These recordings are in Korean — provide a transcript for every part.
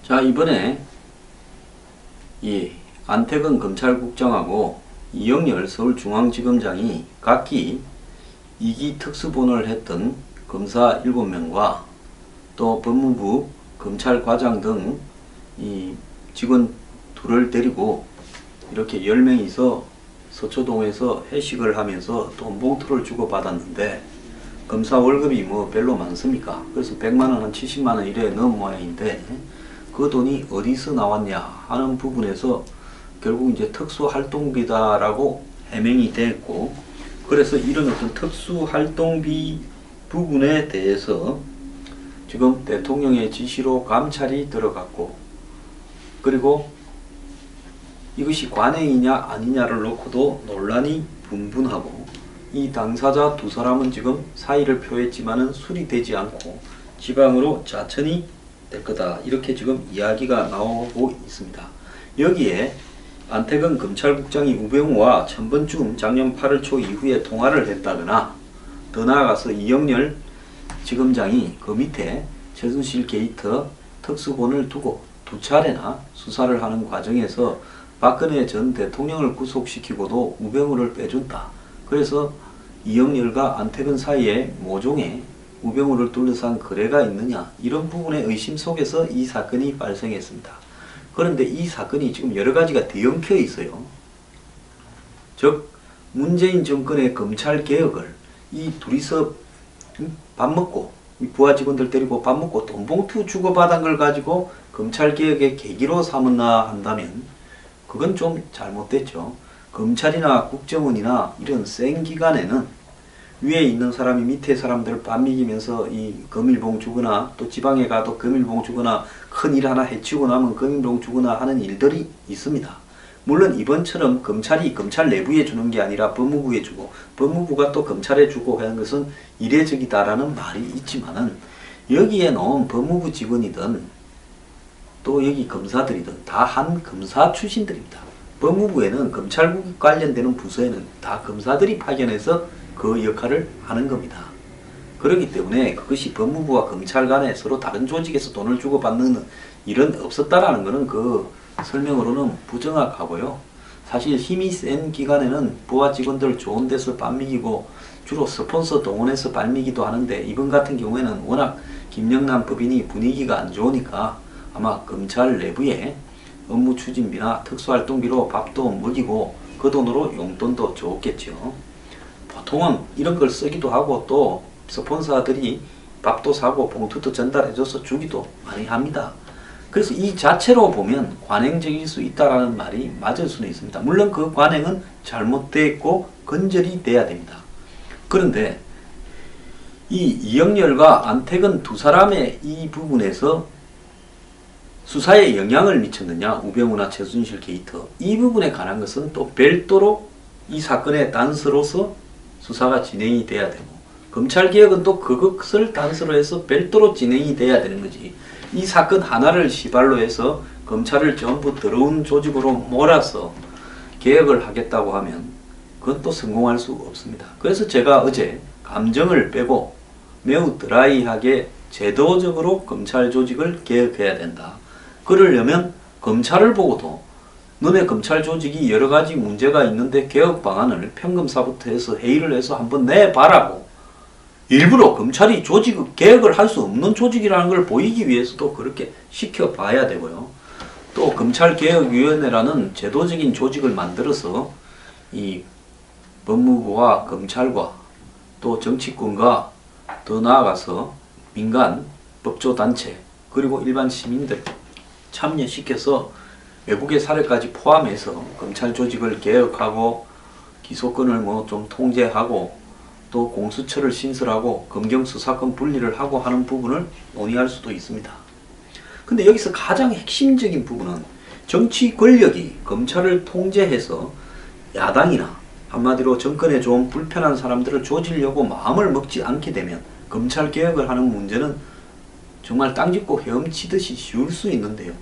자, 이번에 이 안태근 검찰국장하고 이영렬 서울중앙지검장이 각기 2기 특수본을 했던 검사 7명과 또 법무부 검찰과장 등 이 직원 둘을 데리고 이렇게 10명이서 서초동에서 회식을 하면서 돈 봉투를 주고받았는데, 검사 월급이 뭐 별로 많습니까? 그래서 100만원, 한 70만원 이래 넣은 모양인데, 그 돈이 어디서 나왔냐 하는 부분에서 결국 이제 특수활동비다라고 해명이 됐고, 그래서 이런 어떤 특수활동비 부분에 대해서 지금 대통령의 지시로 감찰이 들어갔고, 그리고 이것이 관행이냐 아니냐를 놓고도 논란이 분분하고, 이 당사자 두 사람은 지금 사의를 표했지만은 수리되지 않고 지방으로 자천이 될 거다, 이렇게 지금 이야기가 나오고 있습니다. 여기에 안태근 검찰국장이 우병우와 천번쯤 작년 8월 초 이후에 통화를 했다거나, 더 나아가서 이영렬 지검장이 그 밑에 최순실 게이트 특수본을 두고 두 차례나 수사를 하는 과정에서 박근혜 전 대통령을 구속시키고도 우병우를 빼준다, 그래서 이영렬과 안태근 사이에 모종의 우병우를 둘러싼 거래가 있느냐, 이런 부분의 의심 속에서 이 사건이 발생했습니다. 그런데 이 사건이 지금 여러가지가 뒤엉켜 있어요. 즉 문재인 정권의 검찰개혁을 이 둘이서 밥 먹고, 이 부하 직원들 데리고 밥 먹고 돈 봉투 주고받은 걸 가지고 검찰개혁의 계기로 삼았나 한다면 그건 좀 잘못됐죠. 검찰이나 국정원이나 이런 센 기관에는 위에 있는 사람이 밑에 사람들을 밥 먹이면서 이 금일봉 주거나, 또 지방에 가도 금일봉 주거나, 큰 일 하나 해치고 나면 금일봉 주거나 하는 일들이 있습니다. 물론 이번처럼 검찰이 검찰 내부에 주는 게 아니라 법무부에 주고, 법무부가 또 검찰에 주고 하는 것은 이례적이다라는 말이 있지만은, 여기에 나온 법무부 직원이든 또 여기 검사들이든 다 한 검사 출신들입니다. 법무부에는 검찰국 관련되는 부서에는 다 검사들이 파견해서 그 역할을 하는 겁니다. 그렇기 때문에 그것이 법무부와 검찰 간에 서로 다른 조직에서 돈을 주고받는 일은 없었다라는 것은 그 설명으로는 부정확하고요. 사실 힘이 센 기관에는 부하 직원들 좋은 데서 밥 먹이고 주로 스폰서 동원해서 밥 먹이기도 하는데, 이번 같은 경우에는 워낙 김영남 법인이 분위기가 안 좋으니까 아마 검찰 내부에 업무 추진비나 특수활동비로 밥도 먹이고 그 돈으로 용돈도 줬겠죠. 보통은 이런 걸 쓰기도 하고, 또 스폰서들이 밥도 사고 봉투도 전달해줘서 주기도 많이 합니다. 그래서 이 자체로 보면 관행적일 수 있다라는 말이 맞을 수는 있습니다. 물론 그 관행은 잘못됐고 건절이 돼야 됩니다. 그런데 이 이영렬과 안태근 두 사람의 이 부분에서 수사에 영향을 미쳤느냐, 우병우나 최순실 게이트, 이 부분에 관한 것은 또 별도로 이 사건의 단서로서 수사가 진행이 돼야 되고, 검찰개혁은 또 그것을 단서로 해서 별도로 진행이 돼야 되는 거지, 이 사건 하나를 시발로 해서 검찰을 전부 더러운 조직으로 몰아서 개혁을 하겠다고 하면 그건 또 성공할 수 없습니다. 그래서 제가 어제 감정을 빼고 매우 드라이하게 제도적으로 검찰 조직을 개혁해야 된다. 그러려면 검찰을 보고도 너네 검찰 조직이 여러가지 문제가 있는데 개혁 방안을 평검사부터 해서 회의를 해서 한번 내봐라고, 일부러 검찰이 조직 개혁을 할 수 없는 조직이라는 걸 보이기 위해서도 그렇게 시켜봐야 되고요. 또 검찰개혁위원회라는 제도적인 조직을 만들어서 이 법무부와 검찰과 또 정치권과 더 나아가서 민간 법조단체 그리고 일반 시민들 참여시켜서 외국의 사례까지 포함해서 검찰 조직을 개혁하고 기소권을 뭐 좀 통제하고 또 공수처를 신설하고 검경수사권 분리를 하고 하는 부분을 논의할 수도 있습니다. 근데 여기서 가장 핵심적인 부분은 정치 권력이 검찰을 통제해서 야당이나 한마디로 정권에 좋은 불편한 사람들을 조지려고 마음을 먹지 않게 되면 검찰 개혁을 하는 문제는 정말 땅 짚고 헤엄치듯이 쉬울 수 있는데요.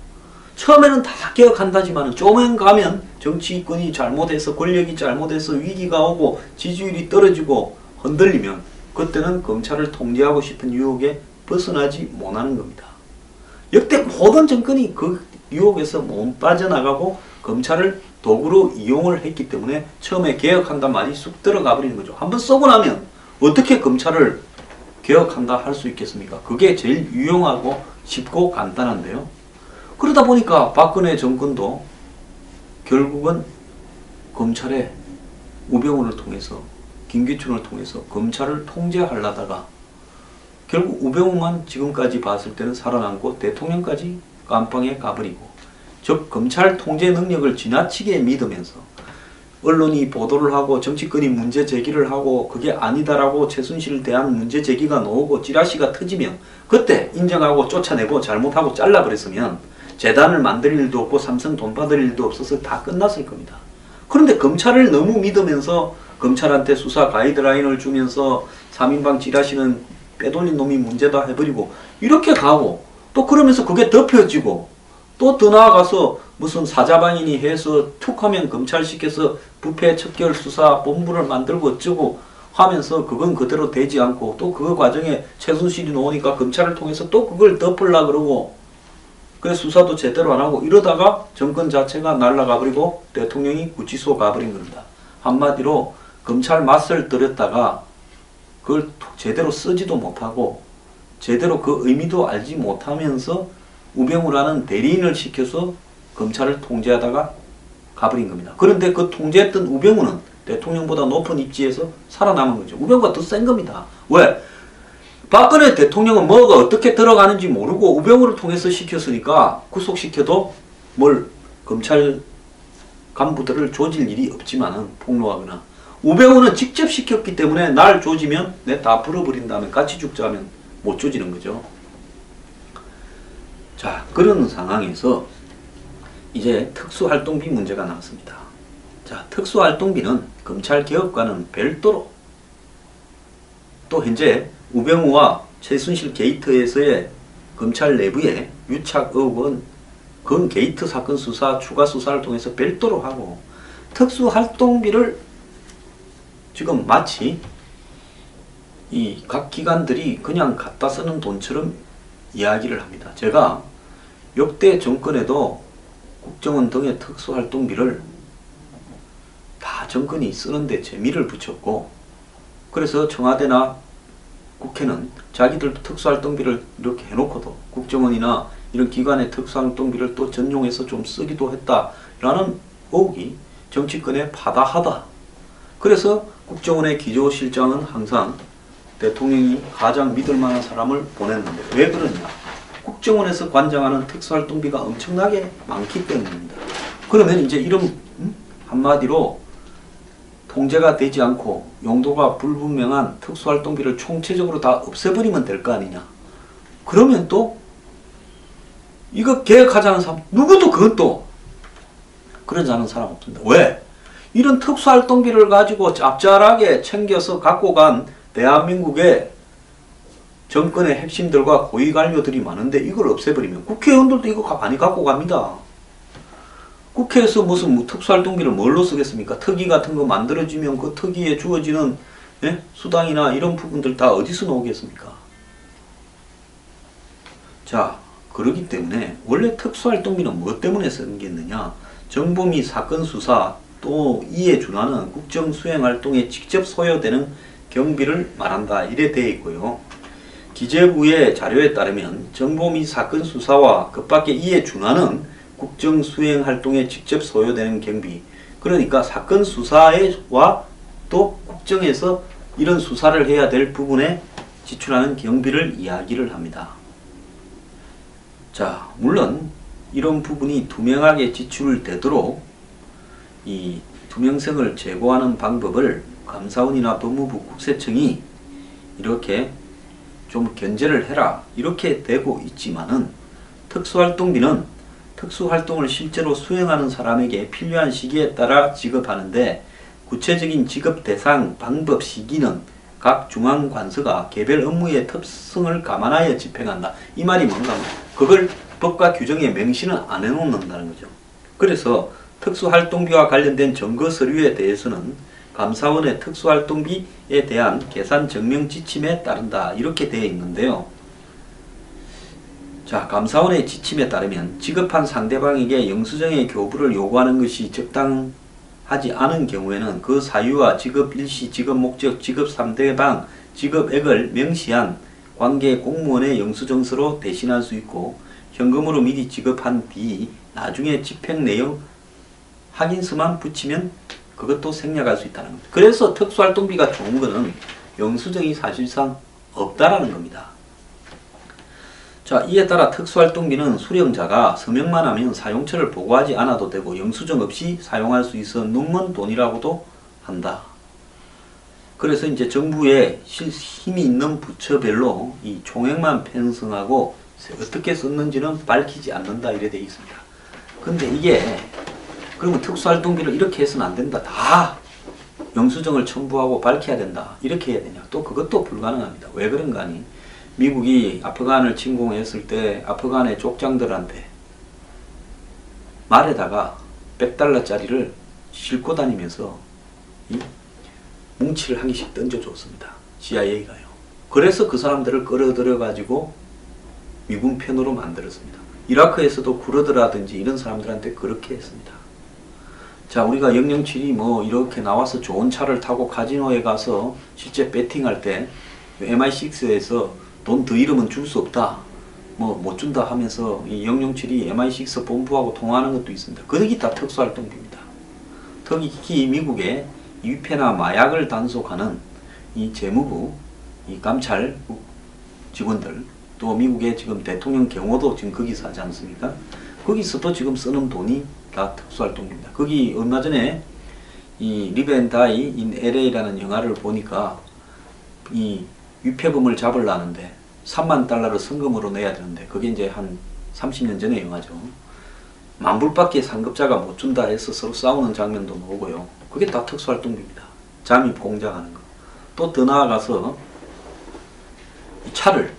처음에는 다 개혁한다지만 조금 가면 정치권이 잘못해서, 권력이 잘못해서 위기가 오고 지지율이 떨어지고 흔들리면 그때는 검찰을 통제하고 싶은 유혹에 벗어나지 못하는 겁니다. 역대 모든 정권이 그 유혹에서 못 빠져나가고 검찰을 도구로 이용을 했기 때문에 처음에 개혁한단 말이 쑥 들어가 버리는 거죠. 한번 쏘고 나면 어떻게 검찰을 개혁한다 할 수 있겠습니까? 그게 제일 유용하고 쉽고 간단한데요. 그러다 보니까 박근혜 정권도 결국은 검찰의 우병우를 통해서, 김기춘을 통해서 검찰을 통제하려다가 결국 우병우만 지금까지 봤을 때는 살아남고 대통령까지 깜빵에 가버리고, 즉 검찰 통제 능력을 지나치게 믿으면서 언론이 보도를 하고 정치권이 문제 제기를 하고 그게 아니다라고 최순실에 대한 문제 제기가 나오고 찌라시가 터지면 그때 인정하고 쫓아내고 잘못하고 잘라버렸으면 재단을 만들 일도 없고 삼성 돈 받을 일도 없어서 다 끝났을 겁니다. 그런데 검찰을 너무 믿으면서 검찰한테 수사 가이드라인을 주면서 3인방 찌라시는 빼돌린 놈이 문제다 해버리고 이렇게 가고, 또 그러면서 그게 덮여지고 또 더 나아가서 무슨 사자방인이 해서 툭 하면 검찰 시켜서 부패 척결 수사 본부를 만들고 어쩌고 하면서 그건 그대로 되지 않고, 또 그 과정에 최순실이 나오니까 검찰을 통해서 또 그걸 덮으려고 그러고, 그래서 수사도 제대로 안 하고 이러다가 정권 자체가 날아가 버리고 대통령이 구치소 가버린 겁니다. 한마디로 검찰 맛을 들였다가 그걸 제대로 쓰지도 못하고 제대로 그 의미도 알지 못하면서 우병우라는 대리인을 시켜서 검찰을 통제하다가 가버린 겁니다. 그런데 그 통제했던 우병우는 대통령보다 높은 입지에서 살아남은 거죠. 우병우가 더 센 겁니다. 왜? 박근혜 대통령은 뭐가 어떻게 들어가는지 모르고 우병우를 통해서 시켰으니까 구속시켜도 뭘 검찰 간부들을 조질 일이 없지만은 폭로하거나, 우병우는 직접 시켰기 때문에 날 조지면 내 다 풀어버린 다음에 같이 죽자 하면 못 조지는 거죠. 자, 그런 상황에서 이제 특수활동비 문제가 나왔습니다. 자, 특수활동비는 검찰개혁과는 별도로 또 현재 우병우와 최순실 게이트에서의 검찰 내부의 유착 의혹은 그 게이트 사건 수사, 추가 수사를 통해서 별도로 하고, 특수활동비를 지금 마치 이 각 기관들이 그냥 갖다 쓰는 돈처럼 이야기를 합니다. 제가 역대 정권에도 국정원 등의 특수활동비를 다 정권이 쓰는데 재미를 붙였고, 그래서 청와대나 국회는 자기들도 특수활동비를 이렇게 해놓고도 국정원이나 이런 기관의 특수활동비를 또 전용해서 좀 쓰기도 했다라는 의혹이 정치권에 파다하다. 그래서 국정원의 기조실장은 항상 대통령이 가장 믿을 만한 사람을 보냈는데, 왜 그러냐? 국정원에서 관장하는 특수활동비가 엄청나게 많기 때문입니다. 그러면 이제 이런 한마디로 통제가 되지 않고 용도가 불분명한 특수활동비를 총체적으로 다 없애버리면 될 거 아니냐. 그러면 또 이거 개혁하자는 사람 누구도 그것도 그러지 않은 사람 없습니다. 왜? 이런 특수활동비를 가지고 짭짤하게 챙겨서 갖고 간 대한민국의 정권의 핵심들과 고위관료들이 많은데 이걸 없애버리면 국회의원들도 이거 많이 갖고 갑니다. 국회에서 무슨 특수활동비를 뭘로 쓰겠습니까? 특위 같은 거 만들어지면 그 특위에 주어지는 수당이나 이런 부분들 다 어디서 나오겠습니까? 자, 그렇기 때문에 원래 특수활동비는 뭐 때문에 생겼느냐? 정보 및 사건 수사 또 이에 준하는 국정 수행 활동에 직접 소요되는 경비를 말한다, 이래 되어 있고요. 기재부의 자료에 따르면 정보 및 사건 수사와 그 밖에 이에 준하는 국정 수행 활동에 직접 소요되는 경비, 그러니까 사건 수사와 또 국정에서 이런 수사를 해야 될 부분에 지출하는 경비를 이야기를 합니다. 자, 물론 이런 부분이 투명하게 지출되도록 이 투명성을 제고하는 방법을 감사원이나 법무부 국세청이 이렇게 좀 견제를 해라 이렇게 되고 있지만은, 특수활동비는 특수활동을 실제로 수행하는 사람에게 필요한 시기에 따라 지급하는데 구체적인 지급 대상, 방법, 시기는 각 중앙관서가 개별 업무의 특성을 감안하여 집행한다. 이 말이 뭔가 하면 그걸 법과 규정에 명시는 안 해놓는다는 거죠. 그래서 특수활동비와 관련된 증거 서류에 대해서는 감사원의 특수활동비에 대한 계산 증명 지침에 따른다 이렇게 되어 있는데요. 자, 감사원의 지침에 따르면 지급한 상대방에게 영수증의 교부를 요구하는 것이 적당하지 않은 경우에는 그 사유와 지급 일시, 지급 목적, 지급 상대방, 지급액을 명시한 관계 공무원의 영수증서로 대신할 수 있고, 현금으로 미리 지급한 뒤 나중에 집행 내용 확인서만 붙이면 그것도 생략할 수 있다는 겁니다. 그래서 특수활동비가 좋은 거는 영수증이 사실상 없다라는 겁니다. 자, 이에 따라 특수활동비는 수령자가 서명만 하면 사용처를 보고하지 않아도 되고 영수증 없이 사용할 수 있어 눈먼 돈이라고도 한다. 그래서 이제 정부의 힘이 있는 부처별로 이 총액만 편성하고 어떻게 썼는지는 밝히지 않는다 이래 되어 있습니다. 근데 이게 그러면 특수활동비를 이렇게 해서는 안 된다. 다 영수증을 첨부하고 밝혀야 된다. 이렇게 해야 되냐. 또 그것도 불가능합니다. 왜 그런가 하니 미국이 아프간을 침공했을 때 아프간의 족장들한테 말에다가 $100짜리를 싣고 다니면서 뭉치를 한 개씩 던져줬습니다. CIA가요. 그래서 그 사람들을 끌어들여 가지고 미군 편으로 만들었습니다. 이라크에서도 쿠르드라든지 이런 사람들한테 그렇게 했습니다. 자, 우리가 007이 뭐 이렇게 나와서 좋은 차를 타고 카지노에 가서 실제 배팅할 때 MI6에서 돈 더 잃으면 줄 수 없다, 뭐 못 준다 하면서 이 007이 MI6 본부하고 통화하는 것도 있습니다. 그게 다 특수활동비입니다. 특히 미국의 위패나 마약을 단속하는 이 재무부, 이 감찰 직원들, 또 미국의 지금 대통령 경호도 지금 거기서 하지 않습니까? 거기서도 지금 쓰는 돈이 다 특수활동비입니다. 거기 얼마 전에 이 리브 앤 다이 인 LA라는 영화를 보니까 이 위패범을 잡으려는데 $30,000를 성금으로 내야 되는데 그게 이제 한 30년 전의 영화죠. $10,000밖에 상급자가 못 준다 해서 서로 싸우는 장면도 나오고요. 그게 다 특수활동비입니다. 잠입 공작하는 거. 또 더 나아가서 이 차를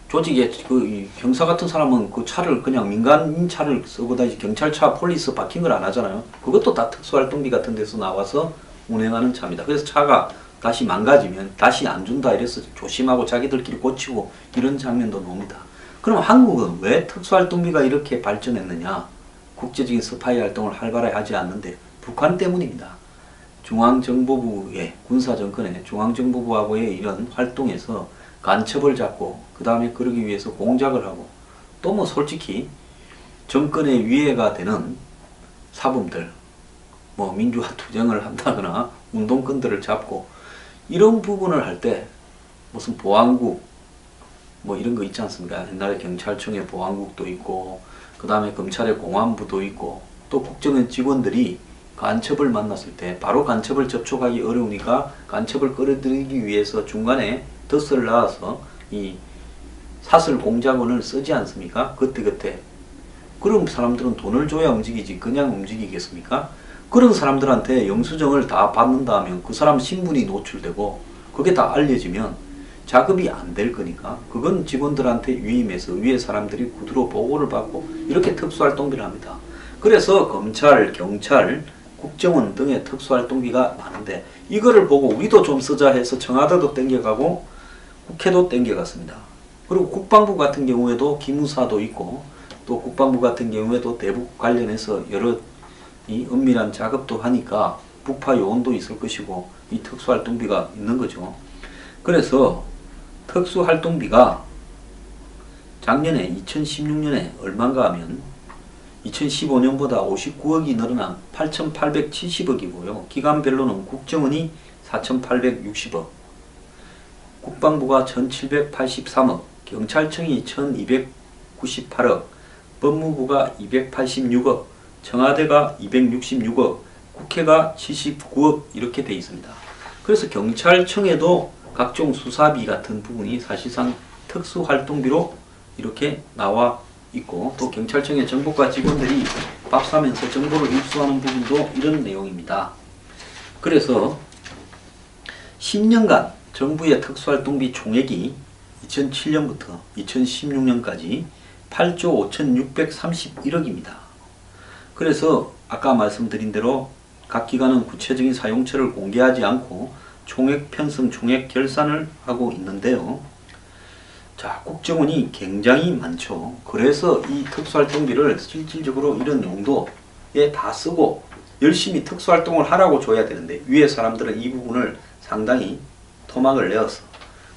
조직에 그 형사 같은 사람은 그 차를 그냥 민간인 차를 쓰고 다니지 경찰차, 폴리스 박힌 걸 안 하잖아요. 그것도 다 특수활동비 같은 데서 나와서 운행하는 차입니다. 그래서 차가 다시 망가지면 다시 안 준다 이래서 조심하고 자기들끼리 고치고 이런 장면도 나옵니다. 그럼 한국은 왜 특수활동비가 이렇게 발전했느냐? 국제적인 스파이 활동을 활발히 하지 않는데 북한 때문입니다. 중앙정보부의 군사정권의 중앙정보부하고의 이런 활동에서 간첩을 잡고 그 다음에 그러기 위해서 공작을 하고 또 뭐 솔직히 정권의 위해가 되는 사범들, 뭐 민주화 투쟁을 한다거나 운동권들을 잡고 이런 부분을 할 때 무슨 보안국 뭐 이런 거 있지 않습니까? 옛날에 경찰청의 보안국도 있고 그 다음에 검찰의 공안부도 있고 또 국정원 직원들이 간첩을 만났을 때 바로 간첩을 접촉하기 어려우니까 간첩을 끌어들이기 위해서 중간에 덫을 놔서 이 사설 공작원을 쓰지 않습니까? 그때그때. 그럼 사람들은 돈을 줘야 움직이지 그냥 움직이겠습니까? 그런 사람들한테 영수증을 다 받는다 하면 그 사람 신분이 노출되고 그게 다 알려지면 작업이 안 될 거니까 그건 직원들한테 위임해서 위에 사람들이 구두로 보고를 받고 이렇게 특수활동비를 합니다. 그래서 검찰, 경찰, 국정원 등의 특수활동비가 많은데 이거를 보고 우리도 좀 쓰자 해서 청와대도 땡겨가고 국회도 땡겨갔습니다. 그리고 국방부 같은 경우에도 기무사도 있고 또 국방부 같은 경우에도 대북 관련해서 여러 이 은밀한 작업도 하니까 북파 요원도 있을 것이고 이 특수활동비가 있는 거죠. 그래서 특수활동비가 작년에 2016년에 얼마인가 하면 2015년보다 59억이 늘어난 8,870억이고요. 기관별로는 국정원이 4,860억, 국방부가 1,783억, 경찰청이 1,298억, 법무부가 286억, 청와대가 266억, 국회가 79억 이렇게 되어 있습니다. 그래서 경찰청에도 각종 수사비 같은 부분이 사실상 특수활동비로 이렇게 나와 있고 또 경찰청의 정보과 직원들이 밥 사면서 정보를 입수하는 부분도 이런 내용입니다. 그래서 10년간 정부의 특수활동비 총액이 2007년부터 2016년까지 8조 5,631억입니다. 그래서 아까 말씀드린 대로 각 기관은 구체적인 사용처를 공개하지 않고 총액 편성, 총액 결산을 하고 있는데요. 자, 자, 국정원이 굉장히 많죠. 그래서 이 특수활동비를 실질적으로 이런 용도에 다 쓰고 열심히 특수활동을 하라고 줘야 되는데, 위에 사람들은 이 부분을 상당히 토막을 내어서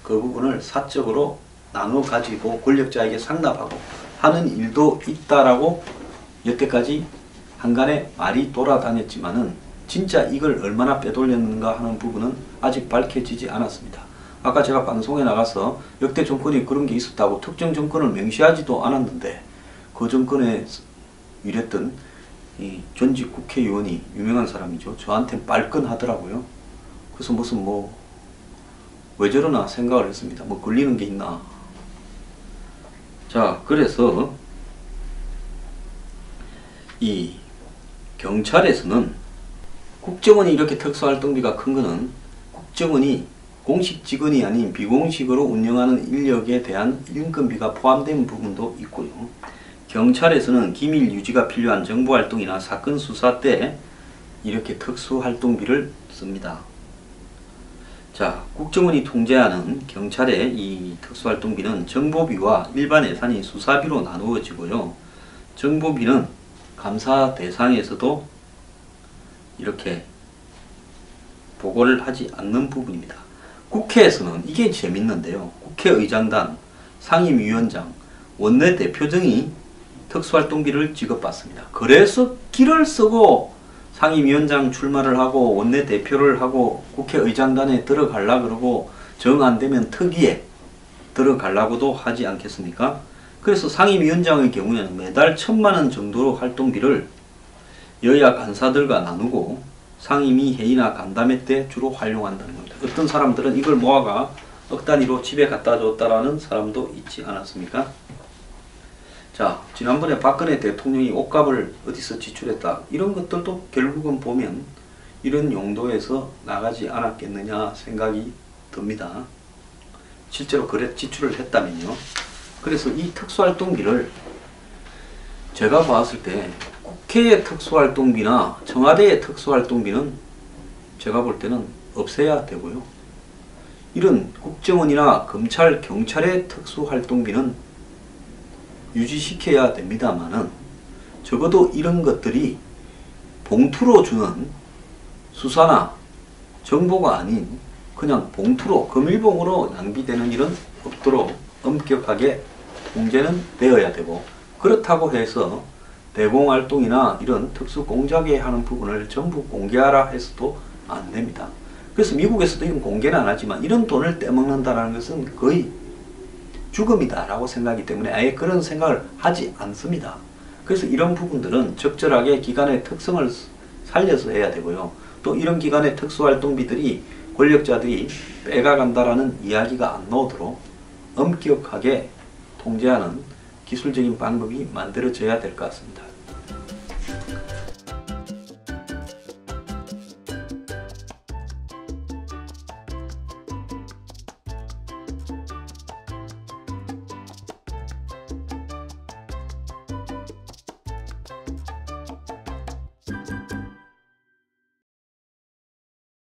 그 부분을 사적으로 나눠 가지고 권력자에게 상납하고 하는 일도 있다라고 여태까지 한간에 말이 돌아다녔지만은 진짜 이걸 얼마나 빼돌렸는가 하는 부분은 아직 밝혀지지 않았습니다. 아까 제가 방송에 나가서 역대 정권이 그런 게 있었다고 특정 정권을 명시하지도 않았는데, 그 정권에 일했던 이 전직 국회의원이, 유명한 사람이죠, 저한테 빨끈하더라고요. 그래서 무슨 왜 저러나 생각을 했습니다. 걸리는 게 있나. 자, 그래서 이 경찰에서는 국정원이 이렇게 특수활동비가 큰 거는 국정원이 공식 직원이 아닌 비공식으로 운영하는 인력에 대한 인건비가 포함된 부분도 있고요. 경찰에서는 기밀 유지가 필요한 정보활동이나 사건 수사 때 이렇게 특수활동비를 씁니다. 자, 국정원이 통제하는 경찰의 이 특수활동비는 정보비와 일반 예산인 수사비로 나누어지고요. 정보비는 감사 대상에서도 이렇게 보고를 하지 않는 부분입니다. 국회에서는 이게 재밌는데요. 국회의장단, 상임위원장, 원내대표 등이 특수활동비를 지급받습니다. 그래서 길을 쓰고 상임위원장 출마를 하고 원내대표를 하고 국회의장단에 들어가려고 그러고 정 안되면 특위에 들어가려고도 하지 않겠습니까? 그래서 상임위원장의 경우에는 매달 1,000만원 정도로 활동비를 여야 간사들과 나누고 상임위 회의나 간담회 때 주로 활용한다는 겁니다. 어떤 사람들은 이걸 모아가 억 단위로 집에 갖다 줬다라는 사람도 있지 않았습니까? 자, 지난번에 박근혜 대통령이 옷값을 어디서 지출했다, 이런 것들도 결국은 보면 이런 용도에서 나가지 않았겠느냐 생각이 듭니다. 실제로 그래 지출을 했다면요. 그래서 이 특수활동비를 제가 봤을 때 국회의 특수활동비나 청와대의 특수활동비는 제가 볼 때는 없애야 되고요. 이런 국정원이나 검찰, 경찰의 특수활동비는 유지시켜야 됩니다만은, 적어도 이런 것들이 봉투로 주는 수사나 정보가 아닌 그냥 봉투로, 금일봉으로 낭비되는 일은 없도록 엄격하게 통제는 되어야 되고, 그렇다고 해서 대공활동이나 이런 특수공작에 하는 부분을 전부 공개하라 해서도 안 됩니다. 그래서 미국에서도 이건 공개는 안 하지만 이런 돈을 떼먹는다는 것은 거의 죽음이다 라고 생각하기 때문에 아예 그런 생각을 하지 않습니다. 그래서 이런 부분들은 적절하게 기관의 특성을 살려서 해야 되고요. 또 이런 기관의 특수활동비들이 권력자들이 빼가간다라는 이야기가 안 나오도록 엄격하게 통제하는 기술적인 방법이 만들어져야 될 것 같습니다.